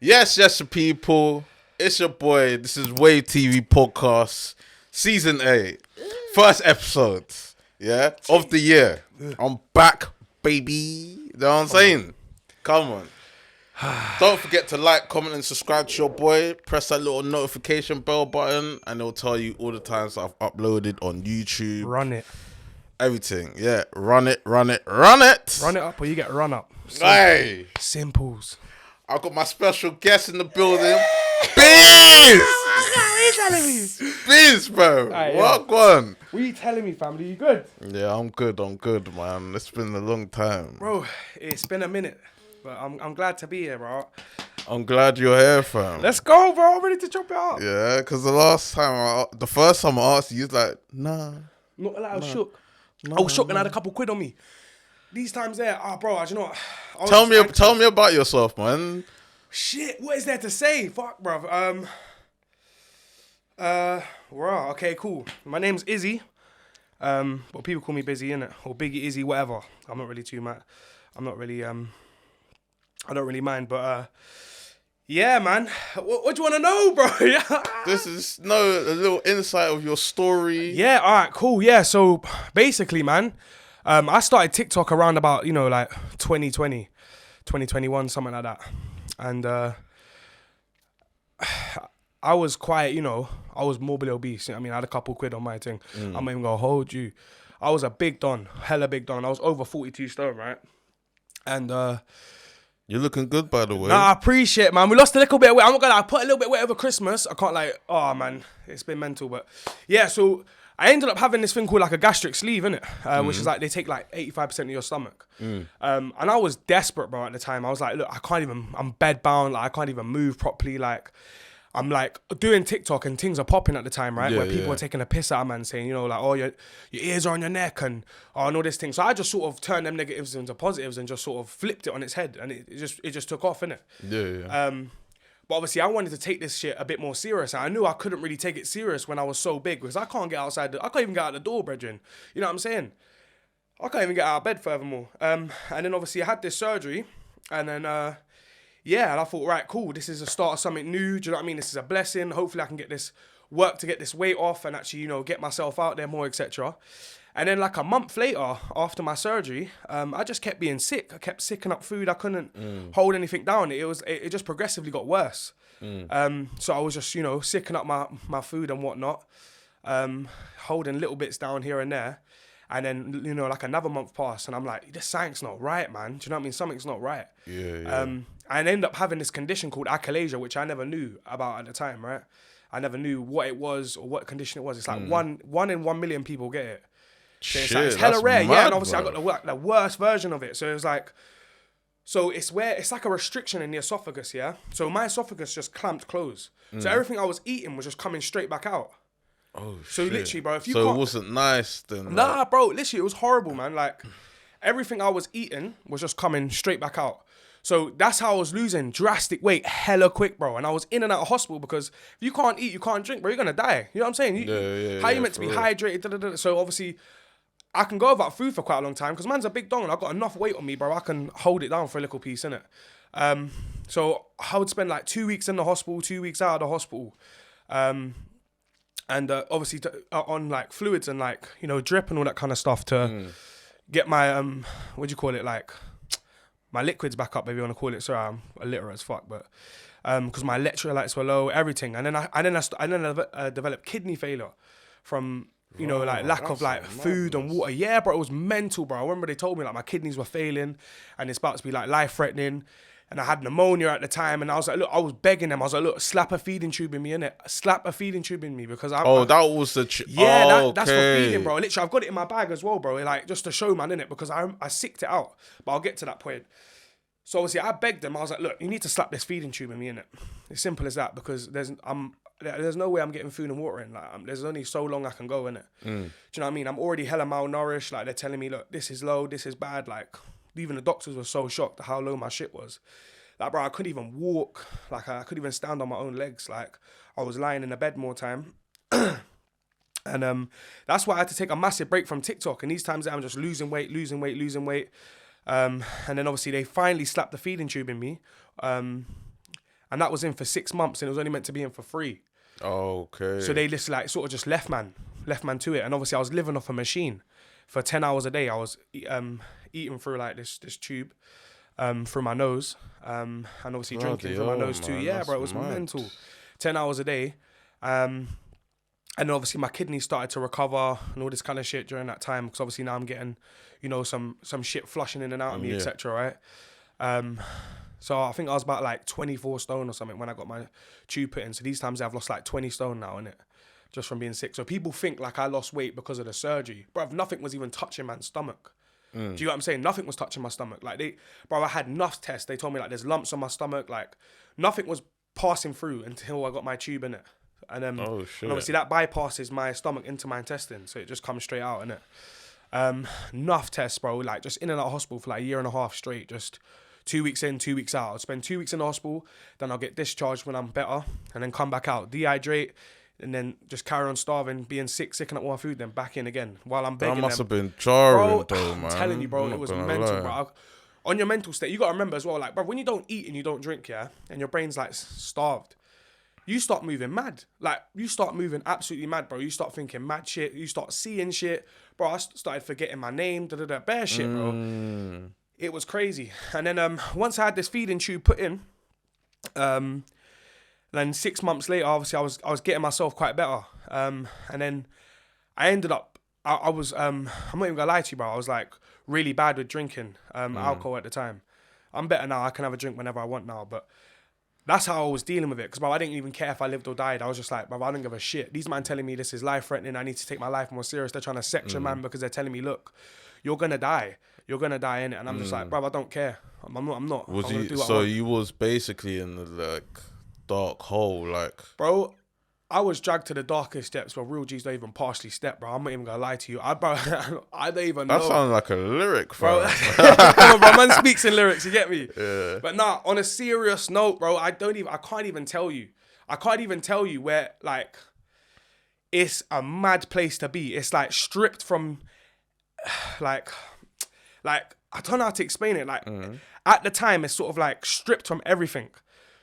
Yes, people. It's your boy. This is Wtp Podcast, Season 8. First episode, of the year. I'm back, baby. You know what I'm saying? Come on. Don't forget to like, comment, and subscribe to your boy. Press that little notification bell button, and it'll tell you all the times I've uploaded on YouTube. Run it. Everything. Yeah, run it. Run it up or you get run up. Hey. Simples. I've got my special guest in the building. Biz, bro. What on? What are you telling me, family? You good? Yeah, I'm good, man. It's been a long time. Bro, it's been a minute. But I'm glad to be here, bro. I'm glad you're here, fam. Let's go, bro. I'm ready to chop it up. Yeah, because the first time I asked you, you was like, nah. Not like I was shook. I was shook and I had a couple quid on me. These times there, bro, you know what? Tell me about yourself, man. Shit, what is there to say? Fuck, bro. Okay, cool. My name's Izzy. But people call me Bizzy, innit? Or Biggie Izzy, whatever. I'm not really too mad. I'm not really, I don't really mind, but, yeah, man. What do you want to know, bro? This is a little insight of your story. Yeah, all right, cool. Yeah, so basically, man, I started TikTok around about, like 2020, 2021, something like that. And I was quite, I was morbidly obese. I mean, I had a couple quid on my thing. I'm not even going to hold you. I was a big don, hella big don. I was over 42 stone, right? And you're looking good, by the way. Nah, I appreciate it, man. We lost a little bit of weight. I'm not gonna lie, I put a little bit of weight over Christmas. I can't man, it's been mental. But yeah, so I ended up having this thing called like a gastric sleeve, innit? Which is like they take like 85% of your stomach. And I was desperate, bro, at the time. I was like, look, I'm bed bound, like I can't even move properly. Like I'm like doing TikTok and things are popping at the time, right? Where people are taking a piss out of man saying, like, oh, your ears are on your neck and all this thing. So I just sort of turned them negatives into positives and just sort of flipped it on its head and it just took off, innit? Yeah. But obviously I wanted to take this shit a bit more serious. And I knew I couldn't really take it serious when I was so big because I can't get outside. I can't even get out the door, brethren. You know what I'm saying? I can't even get out of bed furthermore. And then obviously I had this surgery and then, and I thought, right, cool, this is a start of something new. Do you know what I mean? This is a blessing. Hopefully I can get this work to get this weight off and actually, get myself out there more, etc. And then like a month later, after my surgery, I just kept being sick. I kept sicking up food. I couldn't hold anything down. It just progressively got worse. So I was just, sicking up my food and whatnot, holding little bits down here and there. And then, like another month passed and I'm like, this something's not right, man. Do you know what I mean? Something's not right. Yeah. I ended up having this condition called achalasia, which I never knew about at the time, right? I never knew what it was or what condition it was. It's like one in 1 million people get it. So it's hella rare, mad, and obviously bro. I got the worst version of it. So it was like, it's like a restriction in the esophagus, yeah? So my esophagus just clamped closed. So everything I was eating was just coming straight back out. Oh, so shit. literally, bro, if you So can't... it wasn't nice then? Nah, bro, literally, it was horrible, man. Like, everything I was eating was just coming straight back out. So that's how I was losing drastic weight hella quick, bro. And I was in and out of hospital because if you can't eat, you can't drink, bro, you're going to die. You know what I'm saying? How you meant to be hydrated? Da. So obviously, I can go without food for quite a long time because man's a big dong and I've got enough weight on me, bro. I can hold it down for a little piece, innit? So I would spend like 2 weeks in the hospital, 2 weeks out of the hospital. And obviously on like fluids and like, drip and all that kind of stuff to get my, like my liquids back up, if you want to call it. Sorry, I'm illiterate as fuck, but because my electrolytes were low, everything. And then I developed kidney failure from, lack of like food and water. Yeah, bro, it was mental, bro. I remember they told me like my kidneys were failing and it's about to be like life threatening. And I had pneumonia at the time, and I was like, look, I was begging them. I was like, look, slap a feeding tube in me, innit? Slap a feeding tube in me because that was the... That's for feeding, bro. Literally, I've got it in my bag as well, bro. Like, just to show, man, innit? Because I sicked it out. But I'll get to that point. So obviously, I begged them. I was like, look, you need to slap this feeding tube in me, innit? It's simple as that because there's no way I'm getting food and water in. Like, there's only so long I can go, innit? Do you know what I mean? I'm already hella malnourished. Like, they're telling me, look, this is low, this is bad. Like... Even the doctors were so shocked at how low my shit was. Like, bro, I couldn't even walk. Like, I couldn't even stand on my own legs. Like, I was lying in the bed more time. And that's why I had to take a massive break from TikTok. And these times that I'm just losing weight. And then obviously they finally slapped the feeding tube in me. And and that was in for 6 months, and it was only meant to be in for 3. Okay. So they just like sort of just left man to it, and obviously I was living off a machine for 10 hours a day. I was eating through like this tube through my nose, and obviously drinking through my nose too. Man, Yeah, bro, it was mad. mental. 10 hours a day, and obviously my kidneys started to recover and all this kind of shit during that time, because obviously now I'm getting, you know, some shit flushing in and out of me, etc. Right. So I think I was about like 24 stone or something when I got my tube put in. So these times I've lost like 20 stone now, innit? Just from being sick. So people think like I lost weight because of the surgery. Bruv, nothing was even touching man's stomach. Do you know what I'm saying? Nothing was touching my stomach. Like I had enough tests. They told me like there's lumps on my stomach. Like nothing was passing through until I got my tube in it. And and obviously that bypasses my stomach into my intestine. So it just comes straight out, innit? Enough tests, bro. Like just in and out of hospital for like 1.5 years straight. Just 2 weeks in, 2 weeks out. I'll spend 2 weeks in the hospital, then I'll get discharged when I'm better, and then come back out, dehydrate, and then just carry on starving, being sick and up all my food, then back in again while I'm begging them. That must have been jarring, though, man. I'm telling you, bro, it was mental, bro. On your mental state, you got to remember as well, like, bro, when you don't eat and you don't drink, yeah, and your brain's like starved, you start moving mad. Like, you start moving absolutely mad, bro. You start thinking mad shit. You start seeing shit. Bro, I started forgetting my name, bare shit, bro. It was crazy. And then once I had this feeding tube put in, then 6 months later, obviously I was getting myself quite better. And then I ended up, I was, I'm not even gonna lie to you, bro. I was like really bad with drinking alcohol at the time. I'm better now. I can have a drink whenever I want now. But that's how I was dealing with it. Because, bro, I didn't even care if I lived or died. I was just like, bro, I don't give a shit. These men telling me this is life-threatening. I need to take my life more serious. They're trying to section man because they're telling me, look, you're going to die. You're going to die, innit? And I'm just like, bro, I don't care. I'm not. Was I'm gonna you, do what I so want. you was basically in the, like, dark hole, like... Bro, I was dragged to the darkest depths where real G's don't even partially step, bro. I'm not even going to lie to you. I don't even know. That sounds like a lyric, bro. bro. Bro, man speaks in lyrics, you get me? Yeah. But nah, on a serious note, bro, I can't even tell you. I can't even tell you where, like, it's a mad place to be. It's, like, stripped from, like, I don't know how to explain it. Like, at the time, it's sort of, like, stripped from everything.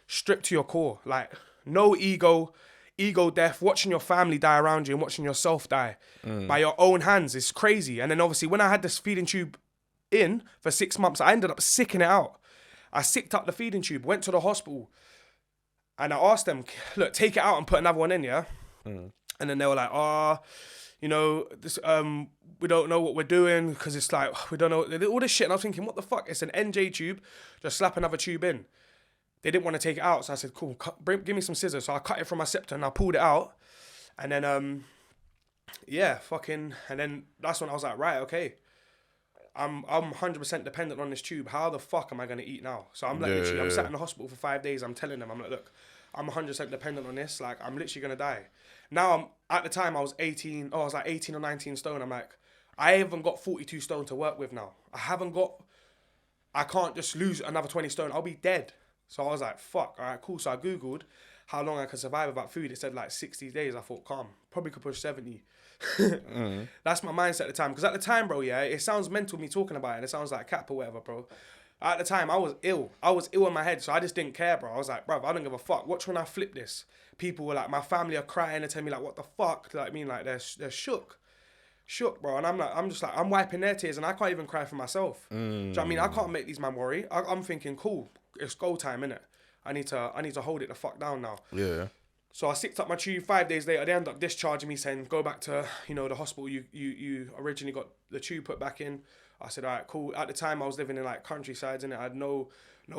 Stripped to your core. Like, no ego death, watching your family die around you and watching yourself die by your own hands is crazy. And then obviously when I had this feeding tube in for 6 months, I ended up sicking it out. I sicked up the feeding tube, went to the hospital, and I asked them, look, take it out and put another one in, yeah? And then they were like, you know, this we don't know what we're doing because it's like, we don't know, all this shit. And I was thinking, what the fuck? It's an NJ tube, just slap another tube in. They didn't want to take it out, so I said, cool, give me some scissors. So I cut it from my septum and I pulled it out. And then, and then that's when I was like, right, okay. I'm 100% dependent on this tube. How the fuck am I going to eat now? So I'm like, literally, I'm sat in the hospital for 5 days. I'm telling them, I'm like, look, I'm 100% dependent on this. Like, I'm literally going to die. Now, at the time, I was 18 or 19 stone. I'm like, I haven't got 42 stone to work with now. I can't just lose another 20 stone. I'll be dead. So I was like, fuck, all right, cool. So I Googled how long I could survive without food. It said like 60 days. I thought, calm. Probably could push 70. That's my mindset at the time. Because at the time, bro, yeah, it sounds mental me talking about it. And it sounds like cap or whatever, bro. At the time, I was ill. I was ill in my head. So I just didn't care, bro. I was like, bro, I don't give a fuck. Watch when I flip this. People were like, my family are crying and telling me like, what the fuck? Like, I mean, like, they're shook. Shook, bro. And I'm just like, I'm wiping their tears and I can't even cry for myself. Do you know what I mean? I can't make these man worry. I'm thinking, cool. It's go time, innit? I need to hold it the fuck down now. Yeah. So I sicked up my tube. 5 days later, they ended up discharging me, saying, go back to, you know, the hospital you originally got the tube put back in. I said, all right, cool. At the time, I was living in, like, countrysides, innit? I had no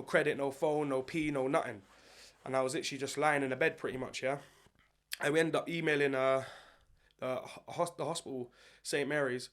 credit, no phone, no P, no nothing. And I was literally just lying in a bed pretty much, yeah? And we ended up emailing the hospital, St. Mary's.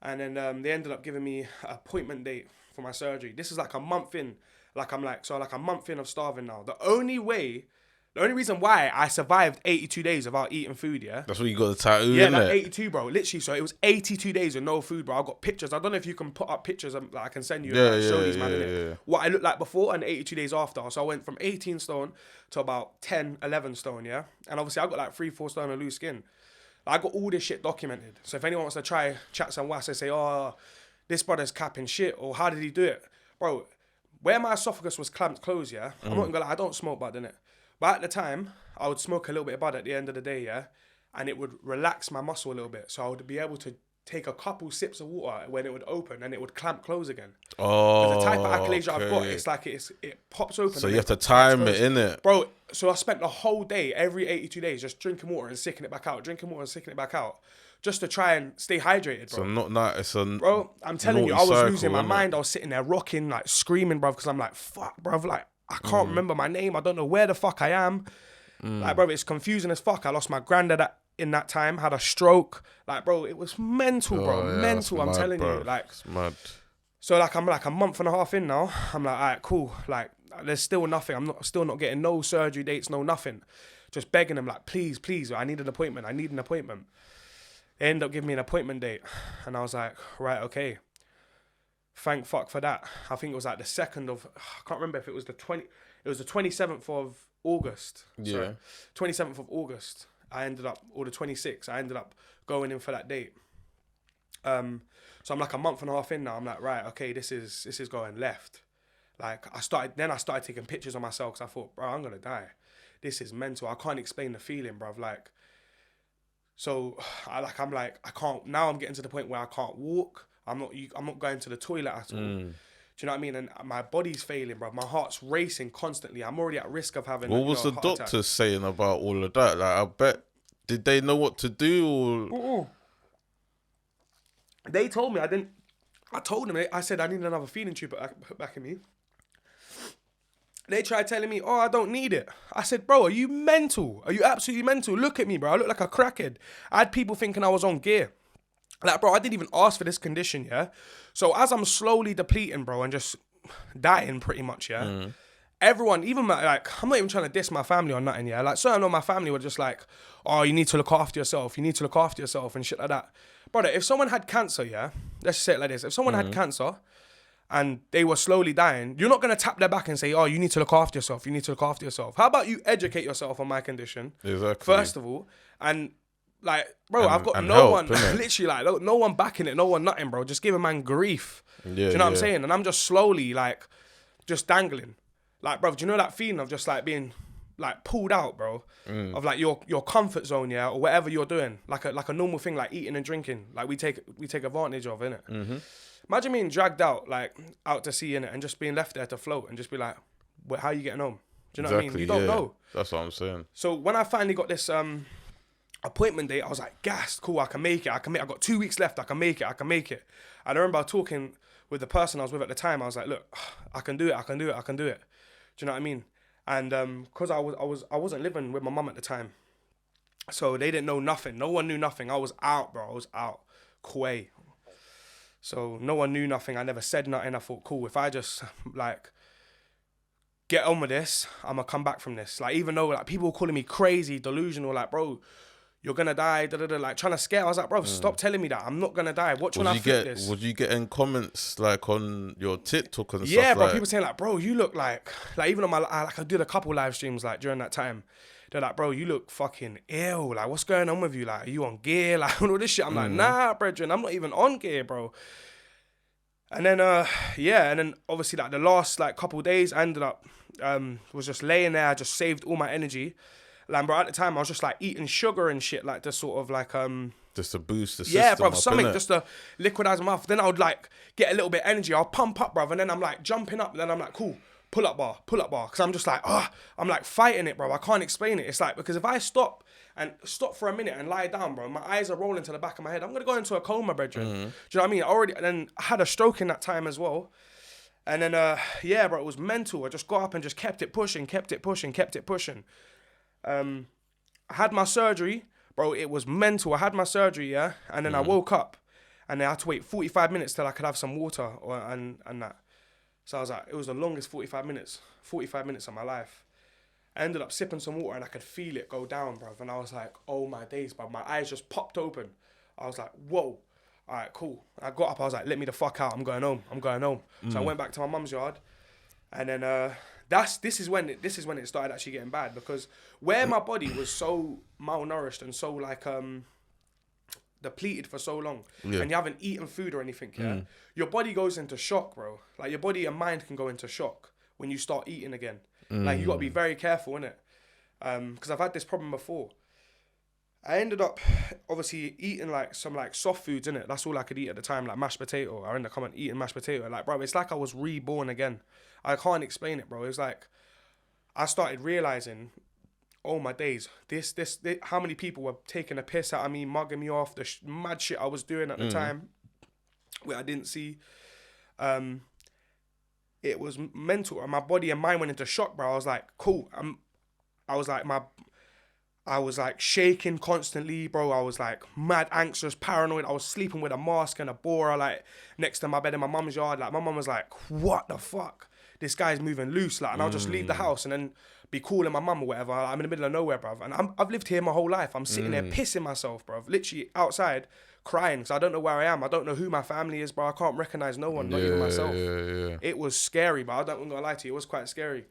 And then they ended up giving me an appointment date for my surgery. This is like a month in. Like a month in of starving now. The only reason why I survived 82 days without eating food, yeah? That's what you got the tattoo, yeah, innit? like 82, bro. Literally, so it was 82 days with no food, bro. I got pictures. I don't know if you can put up pictures that I can send you and show these, man, innit? What I looked like before and 82 days after. So I went from 18 stone to about 10, 11 stone, yeah? And obviously I got like 3-4 stone of loose skin. I got all this shit documented. So if anyone wants to try chat some was, they say, oh, this brother's capping shit, or how did he do it? Bro, where my esophagus was clamped closed, yeah, I'm not gonna lie, I don't smoke bud, innit? But at the time, I would smoke a little bit of bud at the end of the day, yeah, and it would relax my muscle a little bit. So I would be able to take a couple sips of water when it would open and it would clamp close again. Oh, Because the type of achalasia I've got, okay. it's like it pops open. So and you have to clamps time close. it, innit? Bro, so I spent the whole day, every 82 days, just drinking water and sicking it back out, drinking water and sicking it back out, just to try and stay hydrated, bro. So not it's a Bro, I'm telling you, I naughty was cycle, losing my innit? mind. I was sitting there rocking, like screaming, bro, because I'm like, fuck, bro, like, I can't remember my name. I don't know where the fuck I am. Like, bro, it's confusing as fuck. I lost my granddad in that time, had a stroke. Like, bro, it was mental, bro, yeah, mental. I'm mad, telling bro. you, like, It's mad. so like I'm like a month and a half in now. I'm like, all right, cool. Like, there's still nothing. I'm still not getting no surgery dates, no nothing. Just begging them, like, please, I need an appointment. I need an appointment. They end up giving me an appointment date, and I was like, right, okay. Thank fuck for that. I think it was like the 2nd of, I can't remember if it was the 27th of August. Yeah. Sorry, 27th of August. I ended up, or the 26th, I ended up going in for that date. So I'm like a month and a half in now. I'm like, right, okay, this is going left. Like I started taking pictures of myself because I thought, bro, I'm gonna die. This is mental. I can't explain the feeling, bruv. Like, so I'm can't. Now I'm getting to the point where I can't walk. I'm not going to the toilet at all. Do you know what I mean? And my body's failing, bro. My heart's racing constantly. I'm already at risk of having. What was the doctor saying about all of that? Like, I bet, did they know what to do? Or they told me I didn't. I told them. I said I need another feeding tube put back in me. They tried telling me, oh, I don't need it. I said, bro, are you mental? Are you absolutely mental? Look at me, bro. I look like a crackhead. I had people thinking I was on gear. Like, bro, I didn't even ask for this condition, yeah? So as I'm slowly depleting, bro, and just dying pretty much, yeah? Everyone, even like, I'm not even trying to diss my family or nothing, yeah? Like, certain of my family were just like, oh, you need to look after yourself. You need to look after yourself and shit like that. Brother, if someone had cancer, yeah? Let's just say it like this. If someone had cancer and they were slowly dying, you're not going to tap their back and say, oh, you need to look after yourself. You need to look after yourself. How about you educate yourself on my condition? Exactly. First of all, and like, bro, I've got no help, one, innit? literally, like, no one backing it, no one nothing, bro. Just give a man grief. Yeah, do you know what I'm saying? And I'm just slowly, like, just dangling. Like, bro, do you know that feeling of just, like, being, like, pulled out, bro? Of, like, your comfort zone, yeah, or whatever you're doing. Like a normal thing, like eating and drinking. Like, we take advantage of, innit? Imagine being dragged out, like, out to sea, innit? And just being left there to float and just be like, how are you getting home? Do you know what I mean? You don't know. That's what I'm saying. So when I finally got this appointment date, I was like, gassed, cool, I can make it. I got 2 weeks left, I can make it. And I remember talking with the person I was with at the time. I was like, look, I can do it. Do you know what I mean? And because I wasn't living with my mum at the time, so they didn't know nothing. No one knew nothing. I was out, bro. I was out. Quay. So no one knew nothing. I never said nothing. I thought, cool, if I just, like, get on with this, I'm going to come back from this. Like, even though, like, people were calling me crazy, delusional, like, bro, you're going to die, like, trying to scare. I was like, bro, stop telling me that. I'm not going to die. Watch when I fit this. Was you getting comments, like, on your TikTok and stuff? Yeah, bro, like, people saying, like, bro, you look like even on my, I did a couple live streams, like, during that time. They're like, bro, you look fucking ill. Like, what's going on with you? Like, are you on gear? Like, all this shit. I'm like, nah, brethren, I'm not even on gear, bro. And then, and then obviously, like, the last, like, couple of days, I ended up, was just laying there. I just saved all my energy. Like, bro, at the time, I was just, like, eating sugar and shit, like, to sort of, like, just to boost the system. yeah, bro, up, something innit? just to liquidize my mouth. Then I would, like, get a little bit of energy. I'll pump up, bro, and then I'm, like, jumping up. And then I'm like, cool, pull up bar. Because I'm just like, I'm, like, fighting it, bro. I can't explain it. It's like, because if I stop for a minute and lie down, bro, my eyes are rolling to the back of my head. I'm going to go into a coma, brethren. Do you know what I mean? And then I had a stroke in that time as well. And then, bro, it was mental. I just got up and just kept it pushing. I had my surgery, bro, it was mental. I had my surgery, yeah? And then I woke up and then I had to wait 45 minutes till I could have some water and that. So I was like, it was the longest 45 minutes of my life. I ended up sipping some water and I could feel it go down, bro. And I was like, oh my days, bro. My eyes just popped open. I was like, whoa. All right, cool. I got up, I was like, let me the fuck out. I'm going home. So I went back to my mum's yard. And then this is when it started actually getting bad, because where my body was so malnourished and so, like, depleted for so long, Yeah. and you haven't eaten food or anything, your body goes into shock, bro. Like your body and mind can go into shock when you start eating again. Like you gotta be very careful, innit? Because I've had this problem before. I ended up obviously eating like some like soft foods, innit? That's all I could eat at the time, like mashed potato. I ended up coming eating mashed potato. Like, bro, it's like I was reborn again. I can't explain it, bro. It was like I started realizing, oh my days, this how many people were taking a piss out of me, mugging me off, the mad shit I was doing at the time, where I didn't see. It was mental, and my body and mind went into shock, bro. I was like, cool. I was like shaking constantly, bro. I was like mad anxious, paranoid. I was sleeping with a mask and a bora like next to my bed in my mum's yard. Like my mum was like, what the fuck? This guy's moving loose. Like, and I'll just leave the house and then be calling my mum or whatever. I'm in the middle of nowhere, bruv. And I've lived here my whole life. I'm sitting there pissing myself, bruv. Literally outside crying because I don't know where I am. I don't know who my family is, bro. I can't recognize no one, not even myself. Yeah. It was scary, but I'm not gonna lie to you. It was quite scary.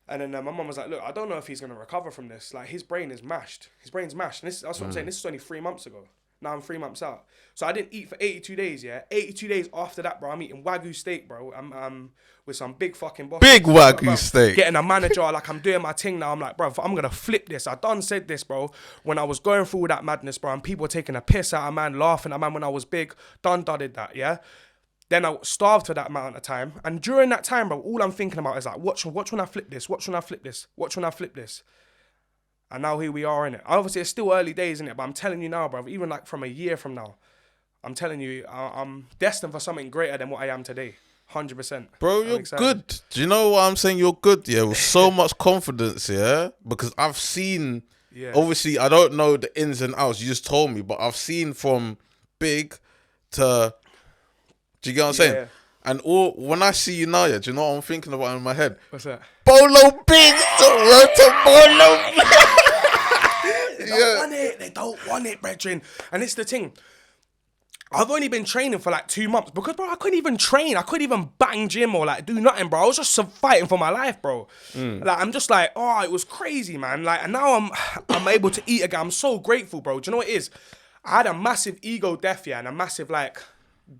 And then my mum was like, look, I don't know if he's going to recover from this. Like, his brain is mashed. His brain's mashed. And that's what I'm saying. This is only 3 months ago. Now I'm 3 months out. So I didn't eat for 82 days, yeah? 82 days after that, bro, I'm eating Wagyu steak, bro. I'm with some big fucking boss. Big Wagyu steak. Getting a manager, like, I'm doing my thing now. I'm like, bro, I'm going to flip this. I done said this, bro, when I was going through all that madness, bro, and people were taking a piss out of man, laughing at man when I was big. Done did that, yeah? Then I starved for that amount of time. And during that time, bro, all I'm thinking about is like, watch when I flip this. Watch when I flip this. Watch when I flip this. And now here we are, innit? Obviously, it's still early days, innit? But I'm telling you now, bro, even like from a year from now, I'm telling you, I'm destined for something greater than what I am today. 100%. Bro, you're good. Do you know what I'm saying? You're good, yeah, with so much confidence, yeah? Because I've seen, obviously, I don't know the ins and outs. You just told me, but I've seen from big to... Do you get what I'm saying? And when I see you now, yeah, do you know what I'm thinking about in my head? What's that? Bolo Big! The road to Bolo Big! They don't want it. They don't want it, brethren. And it's the thing. I've only been training for like 2 months because, bro, I couldn't even train. I couldn't even bang gym or like do nothing, bro. I was just fighting for my life, bro. Like, I'm just like, oh, it was crazy, man. Like, and now I'm able to eat again. I'm so grateful, bro. Do you know what it is? I had a massive ego death, yeah, and a massive like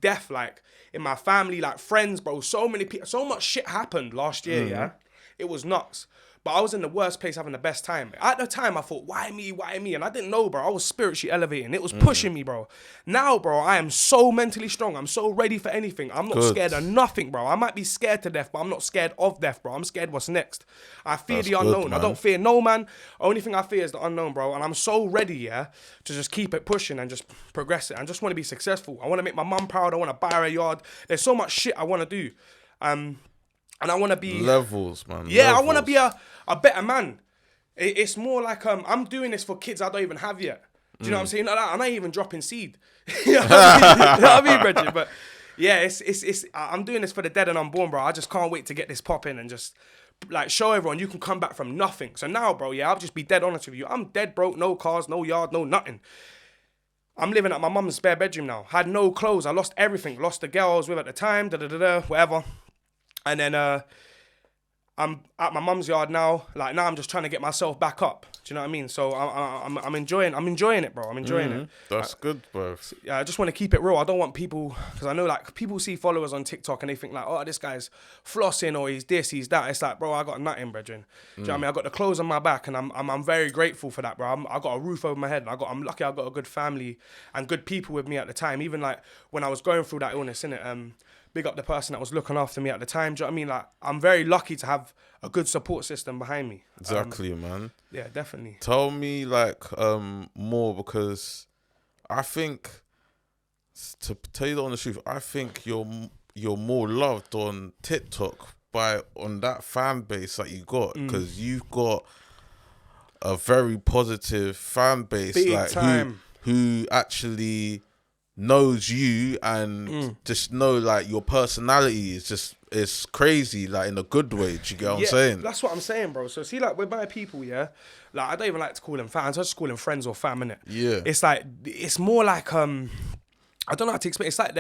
death, like in my family, like friends, bro. So many people, so much shit happened last year, yeah. It was nuts. But I was in the worst place having the best time. At the time, I thought, why me? Why me? And I didn't know, bro. I was spiritually elevating. It was pushing me, bro. Now, bro, I am so mentally strong. I'm so ready for anything. I'm not scared of nothing, bro. I might be scared to death, but I'm not scared of death, bro. I'm scared what's next. I fear the unknown. I don't fear no man. Only thing I fear is the unknown, bro. And I'm so ready, yeah, to just keep it pushing and just progress it. I just want to be successful. I want to make my mum proud. I want to buy her a yard. There's so much shit I want to do. And I want to be... Levels, man. Yeah, I want to be a better man. It's more like I'm doing this for kids I don't even have yet. Do you know what I'm saying? I'm not even dropping seed. You know what I mean, Reggie? But yeah, I'm doing this for the dead and unborn, bro. I just can't wait to get this popping and just like show everyone you can come back from nothing. So now, bro, yeah, I'll just be dead honest with you. I'm dead broke, no cars, no yard, no nothing. I'm living at my mum's spare bedroom now. Had no clothes. I lost everything. Lost the girl I was with at the time, whatever. And then I'm at my mum's yard now. Like now I'm just trying to get myself back up. Do you know what I mean? So I'm enjoying it, bro. I'm enjoying it. That's good, bro. Yeah, I just want to keep it real. I don't want people, because I know like people see followers on TikTok and they think like, oh, this guy's flossing or he's this, he's that. It's like, bro, I got nothing, brethren. Do you know what I mean? I got the clothes on my back and I'm very grateful for that, bro. I got a roof over my head and I'm lucky I got a good family and good people with me at the time. Even like when I was going through that illness, innit? Big up the person that was looking after me at the time. Do you know what I mean? Like, I'm very lucky to have a good support system behind me. Exactly, man. Yeah, definitely. Tell me, like, more, because I think, to tell you the honest truth, I think you're more loved on TikTok on that fan base that you got, because you've got a very positive fan base, Big like time. who actually knows you and just know like your personality is crazy, like in a good way. Do you get what I'm saying? That's what I'm saying, bro. So see, like with my people, yeah, like I don't even like to call them fans. I just call them friends or fam, innit? Yeah. It's like it's more like I don't know how to explain. It's like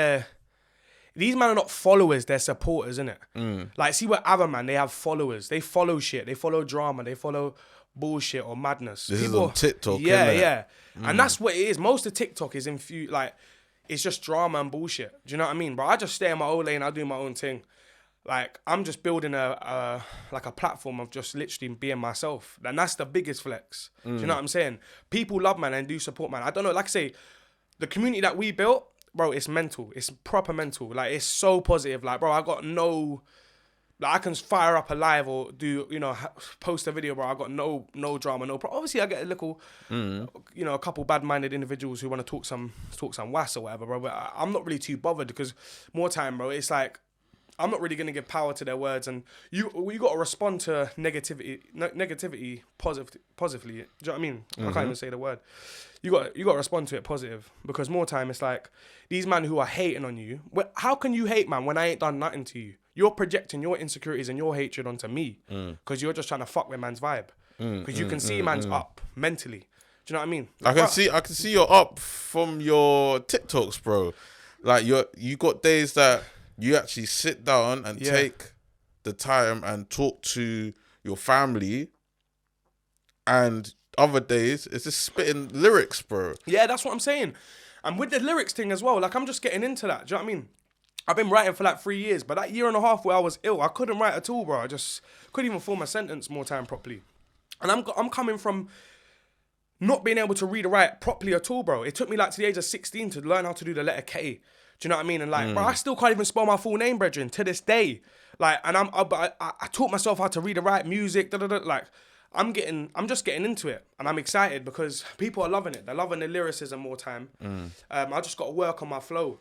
these men are not followers, they're supporters, innit? Like see what other man, they have followers. They follow shit. They follow drama. They follow bullshit or madness. This is on TikTok, yeah, innit? yeah, and that's what it is. Most of TikTok is like, it's just drama and bullshit. Do you know what I mean, bro? I just stay in my own lane. I do my own thing. Like, I'm just building a platform of just literally being myself. And that's the biggest flex. Do you know what I'm saying? People love, man, and do support, man. I don't know, like I say, the community that we built, bro, it's mental. It's proper mental. Like, it's so positive. Like, bro, I got no... Like, I can fire up a live or do, post a video, bro. I got no drama, no problem. Obviously, I get a little, a couple bad-minded individuals who want to talk some wass or whatever, bro. But I'm not really too bothered because more time, bro, it's like, I'm not really going to give power to their words. And you got to respond to negativity positively. Do you know what I mean? I can't even say the word. You got to respond to it positive, because more time, it's like, these men who are hating on you, how can you hate, man, when I ain't done nothing to you? You're projecting your insecurities and your hatred onto me because you're just trying to fuck with man's vibe. Because you can see man's up mentally. Do you know what I mean? I can see you're up from your TikToks, bro. Like, you got days that you actually sit down and take the time and talk to your family, and other days it's just spitting lyrics, bro. Yeah, that's what I'm saying. And with the lyrics thing as well, like, I'm just getting into that. Do you know what I mean? I've been writing for like 3 years, but that year and a half where I was ill, I couldn't write at all, bro. I just couldn't even form a sentence more time properly. And I'm coming from not being able to read or write properly at all, bro. It took me like to the age of 16 to learn how to do the letter K. Do you know what I mean? And like, bro, I still can't even spell my full name, brethren, to this day. Like, and I taught myself how to read and write music, like, I'm just getting into it, and I'm excited because people are loving it. They're loving the lyricism more time. I just got to work on my flow.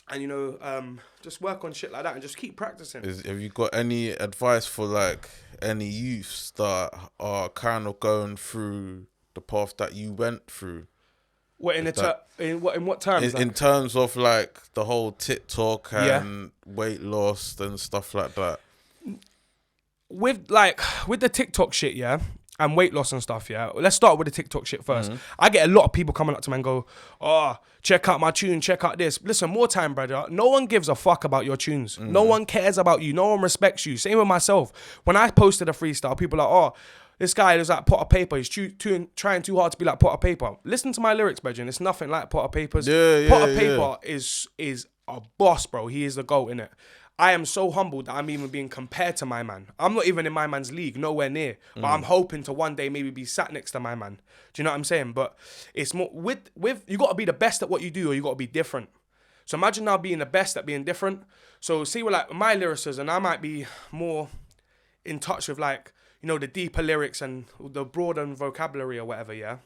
And, just work on shit like that and just keep practicing. Have you got any advice for, like, any youths that are kind of going through the path that you went through? What, in what terms? In terms of, like, the whole TikTok and weight loss and stuff like that. With the TikTok shit, yeah, and weight loss and stuff, yeah. Let's start with the TikTok shit first. I get a lot of people coming up to me and go, "Oh, check out my tune, check out this." Listen, more time, brother. No one gives a fuck about your tunes. No one cares about you. No one respects you. Same with myself. When I posted a freestyle, people are like, "Oh, this guy is like Potter Paper. He's trying too hard to be like Potter Paper." Listen to my lyrics, brethren. It's nothing like Potter Paper's. Potter Paper is a boss, bro. He is the GOAT, innit? I am so humbled that I'm even being compared to my man. I'm not even in my man's league, nowhere near. But I'm hoping to one day maybe be sat next to my man. Do you know what I'm saying? But it's more with you got to be the best at what you do, or you got to be different. So imagine now being the best at being different. So see, with like my lyricism, I might be more in touch with, like, the deeper lyrics and the broader vocabulary or whatever, yeah.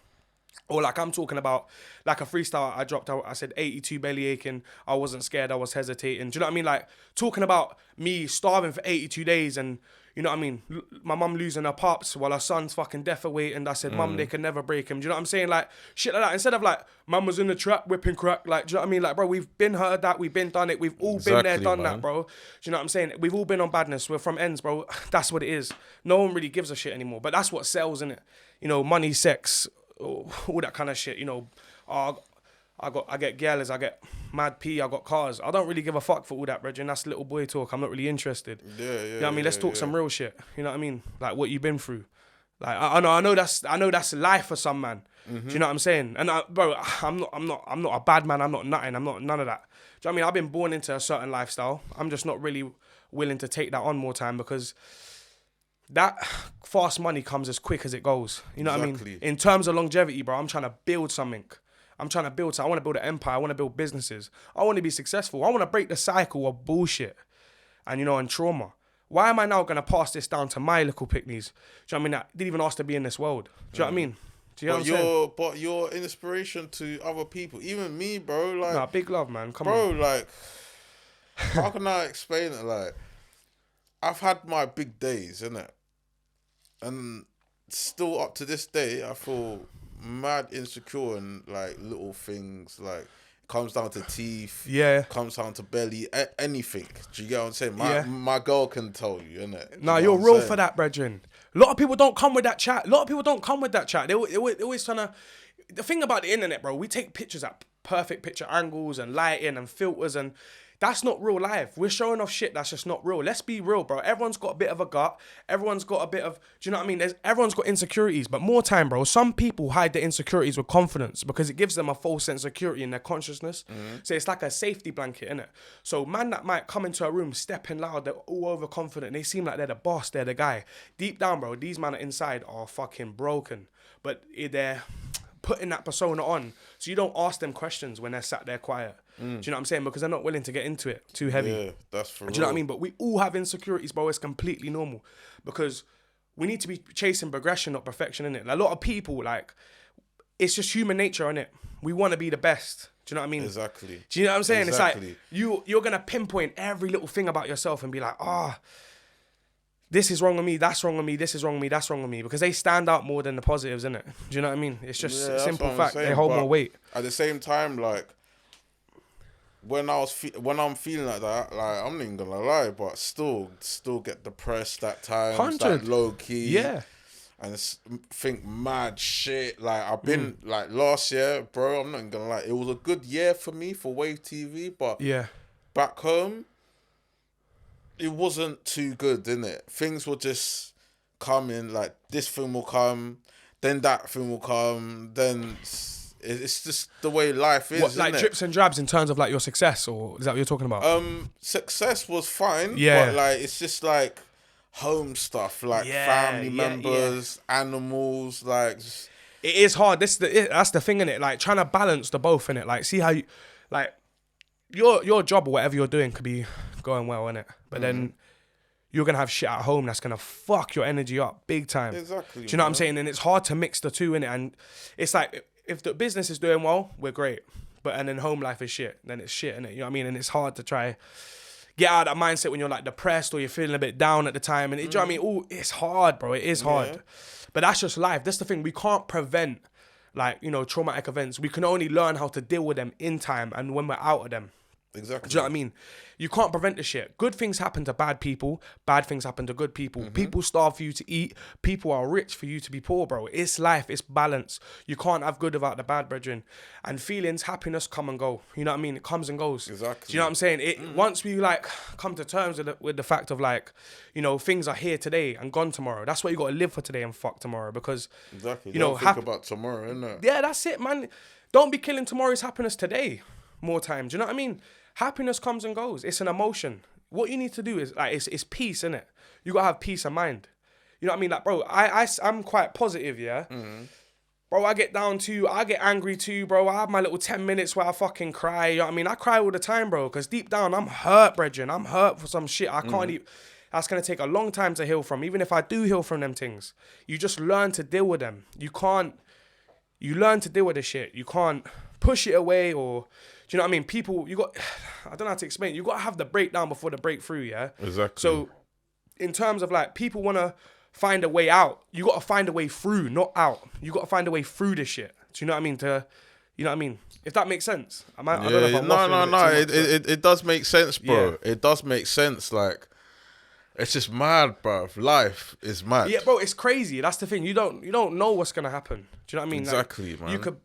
Or like, I'm talking about like a freestyle I dropped out. I said 82 belly aching. I wasn't scared. I was hesitating. Do you know what I mean? Like, talking about me starving for 82 days and, you know what I mean? My mum losing her pops while her son's fucking death away. And I said, "Mum, they can never break him." Do you know what I'm saying? Like, shit like that. Instead of like, "Mum was in the trap whipping crack." Like, do you know what I mean? Like, bro, we've been heard that. We've been done it. We've all been there, done that, bro. Do you know what I'm saying? We've all been on badness. We're from ends, bro. That's what it is. No one really gives a shit anymore. But that's what sells, innit? Money, sex, all that kind of shit. I get girls, I get mad P, I got cars. I don't really give a fuck for all that, brethren. That's little boy talk. I'm not really interested. You know what I mean? Let's talk some real shit. You know what I mean? Like, what you been through. Like, I know that's life for some man. Do you know what I'm saying? And bro, I'm not a bad man. I'm not nothing. I'm not none of that. Do you know what I mean? I've been born into a certain lifestyle. I'm just not really willing to take that on more time, because that fast money comes as quick as it goes. You know what I mean? In terms of longevity, bro, I'm trying to build something. I want to build an empire. I want to build businesses. I want to be successful. I want to break the cycle of bullshit and trauma. Why am I now going to pass this down to my little pickneys? Do you know what I mean? That didn't even ask to be in this world. Do you know what I mean? Do you know what I'm saying? But you're inspiration to other people. Even me, bro. Like, nah, big love, man. Come bro, on. like, how can I explain it? Like, I've had my big days, innit? And still up to this day, I feel mad insecure and like little things, like it comes down to teeth, comes down to belly, anything. Do you get what I'm saying? My girl can tell you, innit? Nah, you're real for that, brethren. A lot of people don't come with that chat. They always trying to. The thing about the internet, bro, we take pictures at perfect picture angles and lighting and filters, and That's not real life. We're showing off shit that's just not real. Let's be real, bro. Everyone's got a bit of a gut. Everyone's got a bit of, do you know what I mean? Everyone's got insecurities. But more time, bro, some people hide their insecurities with confidence because it gives them a false sense of security in their consciousness. So it's like a safety blanket, innit? So man that might come into a room stepping loud, they're all overconfident. They seem like they're the boss, they're the guy. Deep down, bro, these men inside are fucking broken. But they're putting that persona on so you don't ask them questions when they're sat there quiet. Do you know what I'm saying? Because they're not willing to get into it too heavy. Yeah, that's for real. Do you know what I mean? But we all have insecurities, bro. It's completely normal because we need to be chasing progression, not perfection, innit? Like, a lot of people, like, it's just human nature, innit? We want to be the best. Do you know what I mean? Exactly. Do you know what I'm saying? Exactly. It's like you're going to pinpoint every little thing about yourself and be like, this is wrong with me, that's wrong with me, this is wrong with me, that's wrong with me. Because they stand out more than the positives, innit? Do you know what I mean? It's just a simple fact. They hold more weight. At the same time, like, when I'm feeling like that, like, I'm not even gonna lie, but still get depressed at times, 100. like, low key, Yeah. and think mad shit. Like, I've been like last year, bro. I'm not even gonna lie, it was a good year for me for Wave TV, but back home, it wasn't too good, innit? Things were just coming. Like, this film will come, then that film will come, then. It's just the way life is, like innit? drips and drabs in terms of like your success, or is that what you're talking about? Success was fine, Yeah. but like it's just like home stuff, like family members, animals, like just... It is hard. That's the thing, innit? Like, trying to balance the both, innit? Like, see how you, like, your job or whatever you're doing could be going well, innit? But then you're gonna have shit at home that's gonna fuck your energy up big time. Exactly. Do you know what I'm saying? And it's hard to mix the two, innit? And it's like, if the business is doing well, we're great. And then home life is shit. Then it's shit, innit? You know what I mean? And it's hard to try get out of that mindset when you're like depressed or you're feeling a bit down at the time. And do you know what I mean? Oh, it's hard, bro. It is hard. But that's just life. That's the thing. We can't prevent, like, you know, traumatic events. We can only learn how to deal with them in time and when we're out of them. Exactly. Do you know what I mean? You can't prevent the shit. Good things happen to bad people. Bad things happen to good people. People starve for you to eat. People are rich for you to be poor, bro. It's life. It's balance. You can't have good without the bad, brethren. And feelings, happiness come and go. You know what I mean? It comes and goes. Exactly. Do you know what I'm saying? Once we, like, come to terms with the fact of, like, you know, things are here today and gone tomorrow. That's why you got to live for today and fuck tomorrow. Because, exactly. You know, think about tomorrow, innit? Yeah, that's it, man. Don't be killing tomorrow's happiness today. More time. Do you know what I mean? Happiness comes and goes. It's an emotion. What you need to do is, like, it's peace, innit? You gotta have peace of mind. You know what I mean? Like, bro, I'm quite positive, yeah? Bro, I get angry too, bro. I have my little 10 minutes where I fucking cry. You know what I mean? I cry all the time, bro, because deep down, I'm hurt, brethren. I'm hurt for some shit. I can't even... That's going to take a long time to heal from. Even if I do heal from them things, you just learn to deal with them. You learn to deal with the shit. You can't push it away or... Do you know what I mean? People, I don't know how to explain. You got to have the breakdown before the breakthrough, yeah? Exactly. So, in terms of, like, people want to find a way out. You got to find a way through, not out. You got to find a way through this shit. Do you know what I mean? You know what I mean? If that makes sense. I don't know if I'm waffling a bit too much, it does make sense, bro. Yeah. It does make sense. Like, it's just mad, bro. Life is mad. Yeah, bro, it's crazy. That's the thing. You don't know what's going to happen. Do you know what I mean? Exactly, like, man.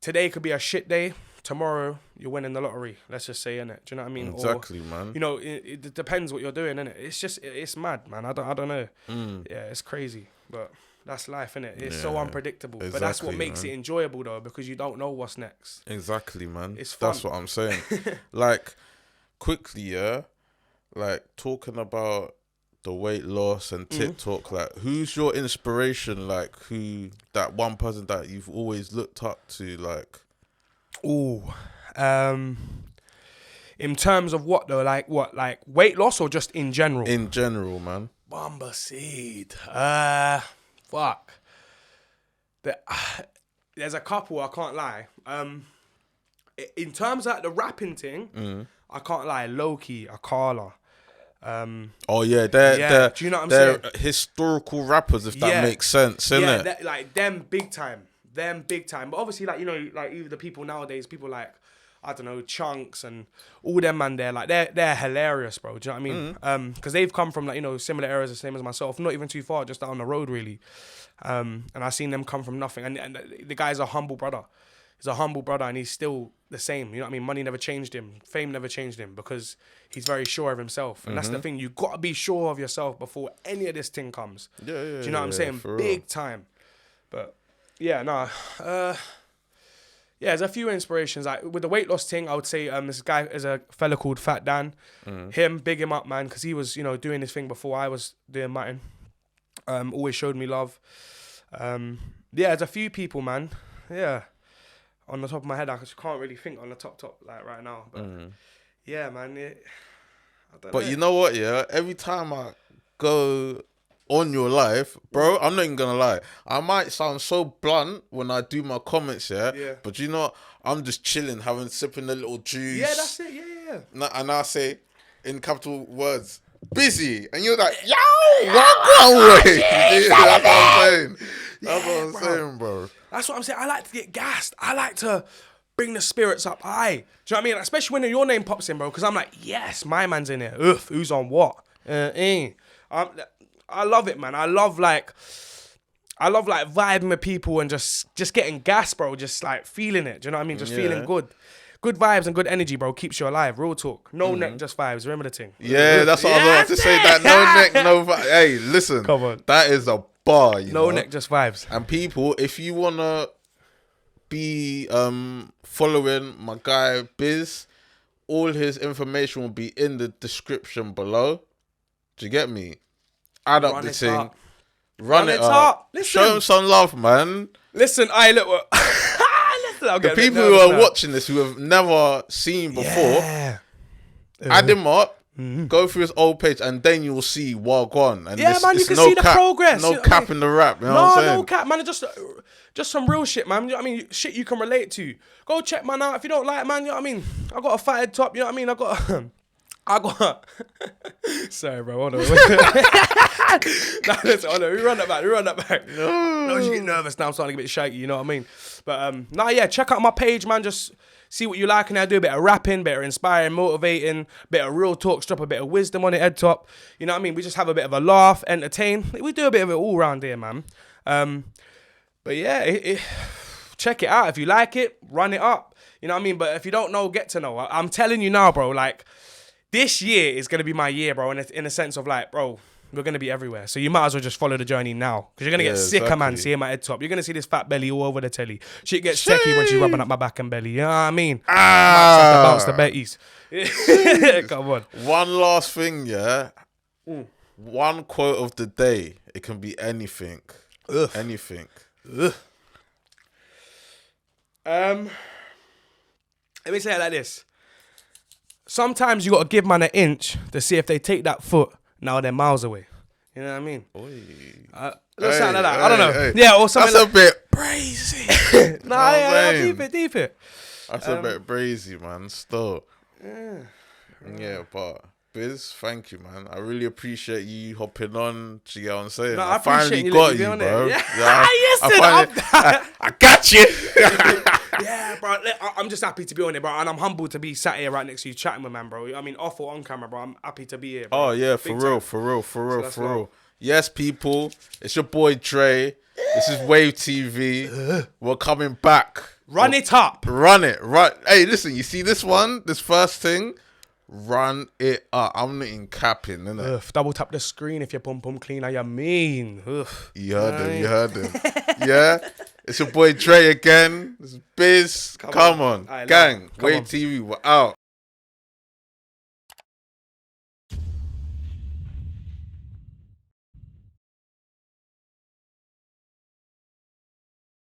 Today could be a shit day. Tomorrow, you're winning the lottery. Let's just say, innit? Do you know what I mean? Exactly, man. You know, it depends what you're doing, innit? It's mad, man. I don't know. Yeah, it's crazy. But that's life, innit? It's so unpredictable. Exactly, but that's what makes it enjoyable, though, because you don't know what's next. Exactly, man. It's fun. That's what I'm saying. Like, quickly, yeah? Like, talking about the weight loss and TikTok, like, who's your inspiration? Like, that one person that you've always looked up to, like... Ooh, in terms of what though? Like what? Like weight loss or just in general? In general, man. Bomba Seed. Fuck. There's a couple, I can't lie. In terms of like the rapping thing, I can't lie. Loki, Akala. Oh yeah, they're do you know what I'm saying? They're historical rappers, if that makes sense, innit? Yeah, like them big time. But obviously, like, you know, like even the people nowadays, people like, I don't know, Chunks and all them man there, like they're hilarious, bro. Do you know what I mean? Because they've come from, like, you know, similar areas the same as myself, not even too far, just down the road really. And I seen them come from nothing, and the guy's a humble brother. He's a humble brother, and he's still the same. You know what I mean? Money never changed him. Fame never changed him because he's very sure of himself. And that's the thing. You got to be sure of yourself before any of this thing comes. Yeah. Do you know what I'm saying? For Big real. time. But yeah, nah. Yeah, there's a few inspirations. Like with the weight loss thing, I would say this guy is a fella called Fat Dan. Him, big him up, man, because he was, doing his thing before I was doing mine. Always showed me love. Yeah, there's a few people, man. Yeah. On the top of my head, I just can't really think on the top like right now. But yeah, man. I don't know. You know what? Yeah, every time I go on your live, bro, I'm not even gonna lie. I might sound so blunt when I do my comments, Yeah. But you know, I'm just chilling, sipping a little juice. Yeah, that's it. Yeah. And I say, in capital words, Bizzy, and you're like, yo, walk away. That's what I'm saying. That's what I'm saying, bro. That's what I'm saying. I like to get gassed. I like to bring the spirits up high. Do you know what I mean? Especially when your name pops in, bro. Because I'm like, yes, my man's in here. Who's on what? I love it, man. I love vibing with people and just getting gas, bro. Just like feeling it. Do you know what I mean? Just feeling good. Good vibes and good energy, bro, keeps you alive. Real talk. No neck, just vibes. Remember the thing. Yeah, that's what I was about to say. That no neck, no vibes. Hey, listen. Come on. That is a bar, you know. No neck, just vibes. And people, if you want to be following my guy Biz, all his information will be in the description below. Do you get me? Add up the thing. Run it up. Listen. Show him some love, man. Listen, look. The people who are watching this who have never seen before, add him up, go through his old page, and then you'll see Wagwan. And yeah, man, you can see the progress. No cap in the rap. You know what I'm saying? No cap, man. Just some real shit, man. You know what I mean? Shit you can relate to. Go check man out. If you don't like, man, you know what I mean? I got a fat head top. You know what I mean? I got. Sorry, bro. Hold on. Listen, hold on. We run that back. No, you get nervous now. I'm starting to get a bit shaky. You know what I mean? But yeah. Check out my page, man. Just see what you like, and I do a bit of rapping, bit of inspiring, motivating, bit of real talk, drop a bit of wisdom on the head top. You know what I mean? We just have a bit of a laugh, entertain. We do a bit of it all around here, man. But yeah, check it out. If you like it, run it up. You know what I mean? But if you don't know, get to know. I'm telling you now, bro. Like, this year is going to be my year, bro. In a sense of like, bro, we're going to be everywhere. So you might as well just follow the journey now. Because you're going to get sicker, man, seeing my head top. You're going to see this fat belly all over the telly. Shit gets techie when she's rubbing up my back and belly. You know what I mean? Bounce the Betties. Come on. One last thing, yeah? One quote of the day. It can be anything. Anything. Let me say it like this. Sometimes you got to give man an inch to see if they take that foot. Now they're miles away. You know what I mean? Something like that. I don't know. Yeah, or something. That's a bit brazy. Nah, yeah, deep it. That's a bit brazy, man. Still. Yeah, but Biz, thank you, man. I really appreciate you hopping on. Do you get what I'm saying? No, I finally got you, bro. Yeah. I got you. Yeah, bro. I'm just happy to be on it, bro. And I'm humbled to be sat here right next to you chatting with man, bro. I mean, off or on camera, bro. I'm happy to be here, bro. Oh, yeah, for real. Yes, people. It's your boy Dre. This is Wave TV. We're coming back. Run it up. Run it. Hey, listen, you see this one? This first thing? Run it up. I'm not even capping, innit? Double tap the screen if your pum clean. I mean. You heard him. Yeah? It's your boy Dre again. This is Biz. Come on. Gang. Wave TV, we're out.